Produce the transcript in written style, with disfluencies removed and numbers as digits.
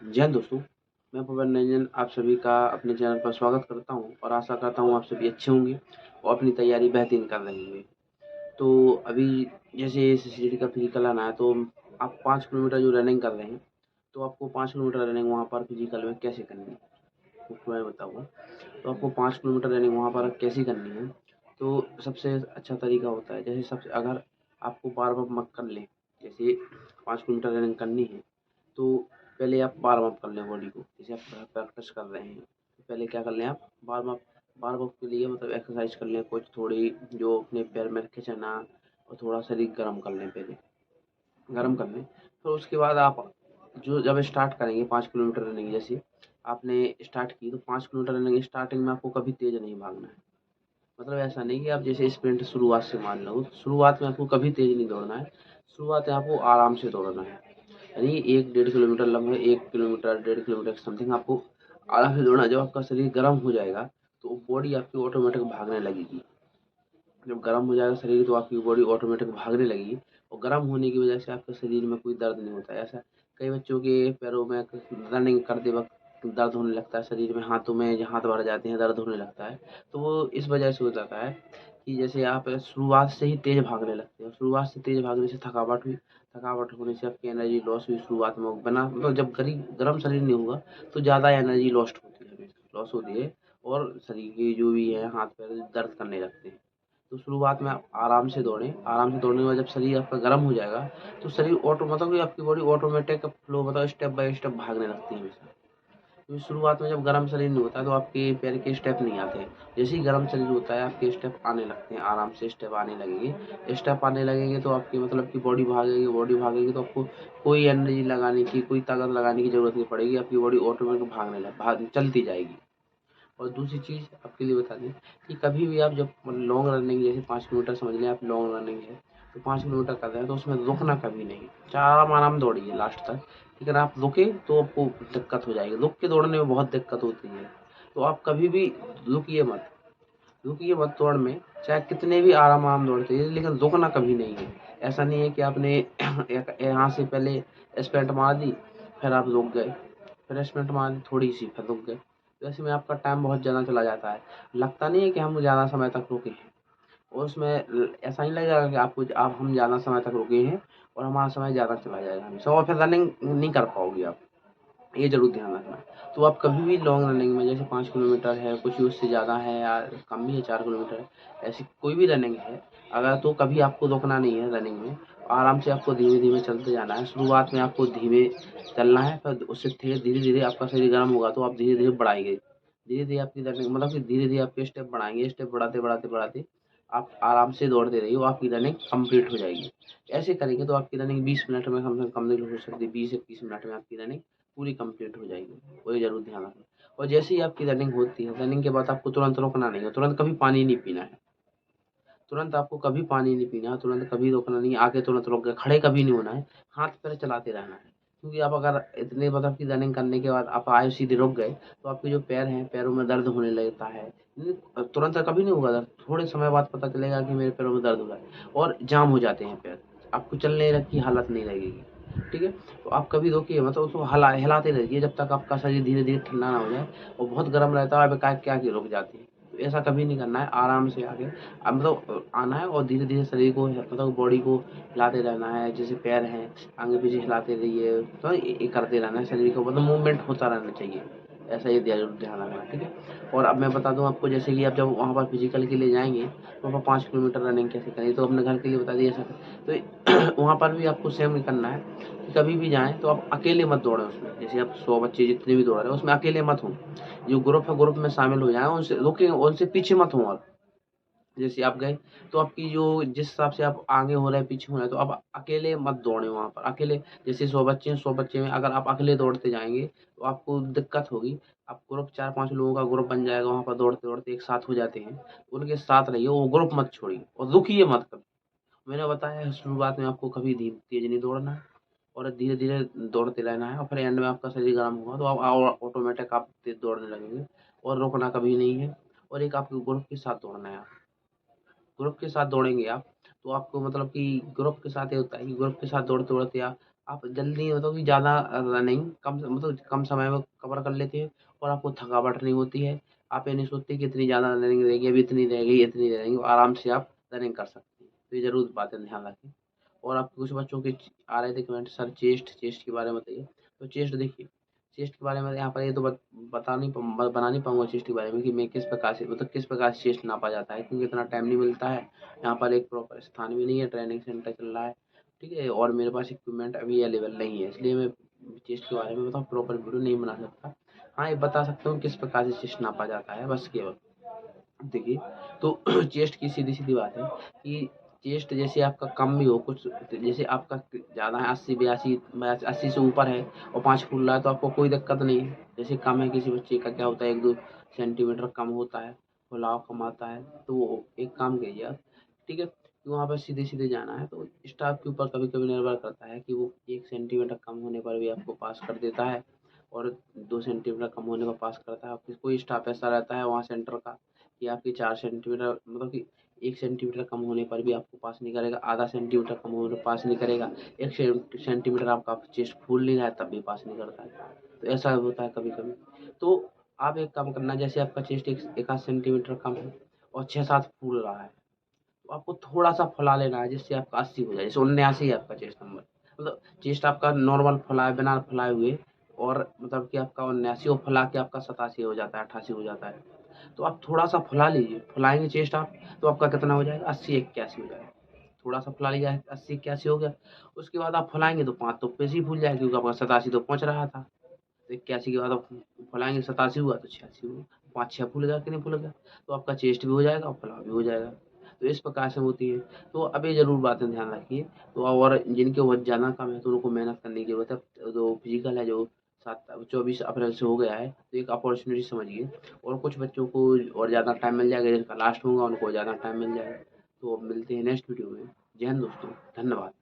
जय हिंद दोस्तों, मैं पवन रंजन आप सभी का अपने चैनल पर स्वागत करता हूं और आशा करता हूं आप सभी अच्छे होंगे और अपनी तैयारी बेहतरीन कर रहे होंगे। तो अभी जैसे सीसीडी का फिजिकल आना है तो आप 5 किलोमीटर जो रनिंग कर रहे हैं, तो आपको 5 किलोमीटर रनिंग वहाँ पर फिजिकल में कैसे करनी है, वो मैं बताऊँगा। तो आपको 5 किलोमीटर रनिंग वहाँ पर कैसे करनी है, तो सबसे अच्छा तरीका होता है जैसे सबसे अगर आपको वार्म अप मत कर लें, जैसे 5 किलोमीटर रनिंग करनी है तो पहले आप वार्म अप कर लें बॉडी को। जैसे आप प्रैक्टिस कर रहे हैं तो पहले क्या कर लें आप वार्म अप के लिए मतलब एक्सरसाइज कर लें कुछ थोड़ी जो अपने पैर में खिंचाना और थोड़ा शरीर गर्म कर लें, पहले गर्म कर लें। फिर उसके बाद आप जो जब स्टार्ट करेंगे 5 किलोमीटर रनिंग, जैसे आपने स्टार्ट की तो 5 किलोमीटर रनिंग स्टार्टिंग में आपको कभी तेज़ नहीं भागना है। मतलब ऐसा नहीं कि आप जैसे स्प्रिंट शुरुआत से मान लो, शुरुआत में आपको कभी तेज़ नहीं दौड़ना है। शुरुआत में आपको आराम से दौड़ना है। यानी 1 डेढ़ किलोमीटर लगभग 1 किलोमीटर, डेढ़ किलोमीटर के समथिंग आपको आराम से दौड़ना है। जब आपका शरीर गर्म हो जाएगा, तो बॉडी आपकी ऑटोमेटिक भागने लगेगी। जब गर्म हो जाएगा शरीर तो आपकी बॉडी ऑटोमेटिक भागने लगेगी और गर्म होने की वजह से आपके शरीर में कोई दर्द नहीं होता है। ऐसा कई बच्चों के पैरों में रनिंग करते वक़्त दर्द होने लगता है, शरीर में हाथों में जहाँ हाथ भर जाते हैं दर्द होने लगता है। तो वो इस वजह से हो जाता है कि जैसे आप शुरुआत से ही तेज़ भागने लगते हो। शुरुआत से तेज़ भागने से थकावट हुई, थकावट होने से आपकी एनर्जी लॉस हुई शुरुआत में। बना मतलब जब गर्म शरीर नहीं होगा तो ज़्यादा एनर्जी लॉस होती है और शरीर के जो भी है हाथ पैर दर्द करने लगते हैं। तो शुरुआत में आप आराम से दौड़ें, आराम से दौड़ने के बाद जब शरीर आपका गर्म हो जाएगा, तो शरीर मतलब कि आपकी बॉडी ऑटोमेटिक फ्लो मतलब स्टेप बाय स्टेप भागने लगती है हमेशा। क्योंकि शुरुआत में जब गर्म शरीर नहीं होता है तो आपके पैर के स्टेप नहीं आते। जैसे ही गर्म शरीर होता है आपके स्टेप आने लगते हैं, आराम से स्टेप आने लगेंगे। स्टेप आने लगेंगे तो आपकी मतलब कि बॉडी भागेगी तो आपको कोई एनर्जी लगाने की, कोई ताकत लगाने की ज़रूरत नहीं पड़ेगी। आपकी बॉडी ऑटोमेटिक चलती जाएगी। और दूसरी चीज़ आपके लिए बता दें कि कभी भी आप जब लॉन्ग रनिंग जैसे 5 किलोमीटर समझ लें आप लॉन्ग रनिंग है, तो 5 किलोमीटर कर रहे हैं तो उसमें रुकना कभी नहीं। आराम-आराम दौड़िए लास्ट तक। लेकिन आप रुके तो आपको दिक्कत हो जाएगी। रुक के दौड़ने में बहुत दिक्कत होती है। तो आप कभी भी रुकिए मत। रुकिए मत दौड़ में, चाहे कितने भी आराम-आराम दौड़ते रहिए लेकिन रुकना कभी नहीं है। ऐसा नहीं है कि आपने एक यहाँ से पहले स्प्रिंट मार दी, फिर आप रुक गए, फिर स्प्रिंट मार दी थोड़ी-सी फिर रुक गए। तो ऐसे में आपका टाइम बहुत ज़्यादा चला जाता है। लगता नहीं है कि हम ज़्यादा समय तक रुके हैं और उसमें ऐसा नहीं लगेगा कि आप हम ज़्यादा समय तक रुके हैं और हमारा समय ज़्यादा चला जाएगा हमेशा और फिर रनिंग नहीं कर पाओगे आप। ये ज़रूर ध्यान रखना। तो आप कभी भी लॉन्ग रनिंग में जैसे 5 किलोमीटर है, कुछ भी उससे ज़्यादा है या कम भी है 4 किलोमीटर है, ऐसी कोई भी रनिंग है, अगर तो कभी आपको रुकना नहीं है रनिंग में। आराम से आपको धीमे-धीमे चलते जाना है। शुरुआत में आपको धीमे चलना है, फिर उससे धीरे-धीरे आपका शरीर गर्म होगा तो आप धीरे-धीरे बढ़ाएँगे। धीरे-धीरे आपकी रनिंग मतलब कि धीरे-धीरे आपके स्टेप बढ़ाएँगे, स्टेप बढ़ाते आप आराम से दौड़ते रहिए और आपकी रनिंग कंप्लीट हो जाएगी। ऐसे करेंगे तो आपकी रनिंग 20 मिनट में कम से कम कंप्लीट हो सकती है, 20 से 30 मिनट में आपकी रनिंग पूरी कंप्लीट हो जाएगी। वो ज़रूर ध्यान रखना। और जैसे ही आपकी रनिंग होती है, रनिंग के बाद आपको तुरंत रुकना नहीं है, तुरंत कभी पानी नहीं पीना है। तुरंत आपको कभी पानी नहीं पीना है, तुरंत कभी रुकना नहीं है, आके तुरंत रुक गए, खड़े कभी नहीं होना है, हाथ-पैर चलाते रहना है। क्योंकि आप अगर इतने मतलब की रनिंग करने के बाद आप आए सीधे रुक गए, तो आपके जो पैर हैं, पैरों में दर्द होने लगता है। तुरंत कभी नहीं होगा दर्द, थोड़े समय बाद पता चलेगा कि मेरे पैरों में दर्द हो रहा है और जाम हो जाते हैं पैर। आपको चलने की हालत नहीं लगेगी, ठीक है? तो आप कभी रुकिए मत, उसको हिलाते रहिए जब तक आपका शरीर धीरे-धीरे ठंडा ना हो जाए और बहुत गर्म रहता है, आप एकाएक के आके रुक जाते हैं। तो ऐसा कभी नहीं करना है, आराम से आके मतलब आना है और धीरे-धीरे शरीर को मतलब बॉडी को हिलाते रहना है। जैसे पैर हैं, आगे-पीछे हिलाते रहिए, तो ये करते रहना है, शरीर को मतलब मूवमेंट होता रहना चाहिए। ऐसा ये ध्यान ध्यान रखना, ठीक है? और अब मैं बता दूँ आपको जैसे कि आप जब वहाँ पर फिज़िकल के लिए जाएँगे, तो वहाँ 5 किलोमीटर रनिंग कैसे करें, तो अपने घर के लिए बता दिए ऐसा तो वहाँ पर भी आपको सेम ही करना है कि कभी भी जाएँ तो आप अकेले मत दौड़ें उसमें। जैसे आप 100 बच्चे जितने भी दौड़ रहे हैं, उसमें अकेले मत हों। जो ग्रुप है, ग्रुप में शामिल हो जाएँ, उनसे रुकें, उनसे पीछे मत हों आप। जैसे आप गए, तो आपकी जो जिस हिसाब से आप आगे हो रहे हैं, पीछे हो रहे हैं, तो आप अकेले मत दौड़ें वहाँ पर। अकेले जैसे 100 बच्चे हैं, 100 बच्चे में अगर आप अकेले दौड़ते जाएँगे, तो आपको दिक्कत होगी। आप ग्रुप 4-5 लोगों का ग्रुप बन जाएगा, वहाँ पर दौड़ते-दौड़ते एक साथ हो जाते हैं। उनके साथ रहिए, वो ग्रुप मत छोड़िए और रुकिए मत कभी। मैंने बताया है शुरुआत में आपको कभी तेज़ नहीं दौड़ना है और धीरे-धीरे दौड़ते रहना है और फिर एंड में आपका शरीर गर्म होगा तो आप ऑटोमेटिक आप तेज़ दौड़ने लगेंगे और रुकना कभी नहीं है और एक आपको ग्रुप के साथ दौड़ना है। ग्रुप के साथ दौड़ेंगे आप, तो आपको मतलब कि ग्रुप के साथ ये होता है कि ग्रुप के साथ दौड़ते-दौड़ते आप आप जल्दी मतलब कि ज़्यादा रनिंग कम समय में कवर कर लेते हैं और आपको थकावट नहीं होती है। आप ये नहीं सोचते कि इतनी ज़्यादा रनिंग रहेगी, अभी इतनी रह गई, इतनी रह गई, आराम से आप रनिंग कर सकते हैं। तो ये ज़रूर बातें ध्यान रखें। और आपके कुछ बच्चों के आ रहे थे कमेंट, सर चेस्ट के बारे में बताइए। तो चेस्ट देखिए, चेस्ट के बारे में यहाँ पर ये तो बता नहीं पाऊँगा चेस्ट के बारे में कि मैं किस प्रकार से किस प्रकार से चेस्ट नापा जाता है, क्योंकि इतना टाइम नहीं मिलता है। यहाँ पर एक प्रॉपर स्थान भी नहीं है, ट्रेनिंग सेंटर चल रहा है, ठीक है? और मेरे पास इक्विपमेंट अभी अवेलेबल नहीं है, इसलिए मैं चेस्ट के बारे में बताऊँ प्रॉपर वीडियो नहीं बना सकता। हाँ, ये बता सकता हूँ किस प्रकार से चेस्ट नापा जाता है, बस केवल। देखिए, तो चेस्ट की सीधी-सीधी बात है कि चेस्ट जैसे आपका कम भी हो कुछ, जैसे आपका ज़्यादा है 80-82 80 से ऊपर है और 5 फूल रहा है तो आपको कोई दिक्कत नहीं है। जैसे कम है किसी बच्चे का क्या होता है 1-2 सेंटीमीटर कम होता है, फुलाव कम आता है, तो वो एक काम कीजिए आप, ठीक है? कि वहाँ पे सीधे-सीधे जाना है तो स्टाफ के ऊपर कभी-कभी निर्भर करता है कि वो 1 सेंटीमीटर कम होने पर भी आपको पास कर देता है और 2 सेंटीमीटर कम होने पर पास करता है। आपके कोई स्टाफ ऐसा रहता है वहाँ सेंटर का कि आपकी 4 सेंटीमीटर मतलब कि 1 सेंटीमीटर कम होने पर भी आपको पास नहीं करेगा, आधा सेंटीमीटर कम होने पर पास नहीं करेगा, 1 सेंटीमीटर आपका चेस्ट फूल नहीं रहा है तब भी पास नहीं करता है। तो ऐसा होता है कभी-कभी। तो आप एक काम करना, जैसे आपका चेस्ट एक आध सेंटीमीटर कम है और 6-7 फूल रहा है, तो आपको थोड़ा-सा फुला लेना है जिससे आपका 80 हो जाए, जैसे 79 है आपका चेस्ट नंबर। मतलब चेस्ट आपका नॉर्मल फुलाए बिना फुलाए हुए और मतलब कि आपका 79 और फुला के आपका 87 हो जाता है, 88 हो जाता है। तो आप थोड़ा-सा फुला लीजिए, फुलाएँगे चेस्ट आप तो आपका कितना हो जाएगा 80-81 हो जाएगा। थोड़ा-सा फुला लिया 80-81 हो गया, उसके बाद आप फुलाएँगे तो 5 तो वैसे ही फूल जाएगा क्योंकि आपका 87 तो पहुँच रहा था। तो 81 के बाद आप फुलाएँगे 87 हुआ तो 86 हुआ, 5-6 फूल गया कि नहीं फूल गया, तो आपका चेस्ट भी हो जाएगा और फुलाव भी हो जाएगा। तो इस प्रकार से होती है। तो अब ये ज़रूर बातें ध्यान रखिए। तो और जिनके बहुत ज़्यादा काम है तो उनको मेहनत करने की ज़रूरत है। जो फिज़िकल है जो 24 अप्रैल से हो गया है, तो एक अपॉर्च्युनिटी समझिए और कुछ बच्चों को और ज़्यादा टाइम मिल जाएगा, जिनका लास्ट होगा उनको ज़्यादा टाइम मिल जाएगा। तो अब मिलते हैं नेक्स्ट वीडियो में। जय हिंद दोस्तों, धन्यवाद।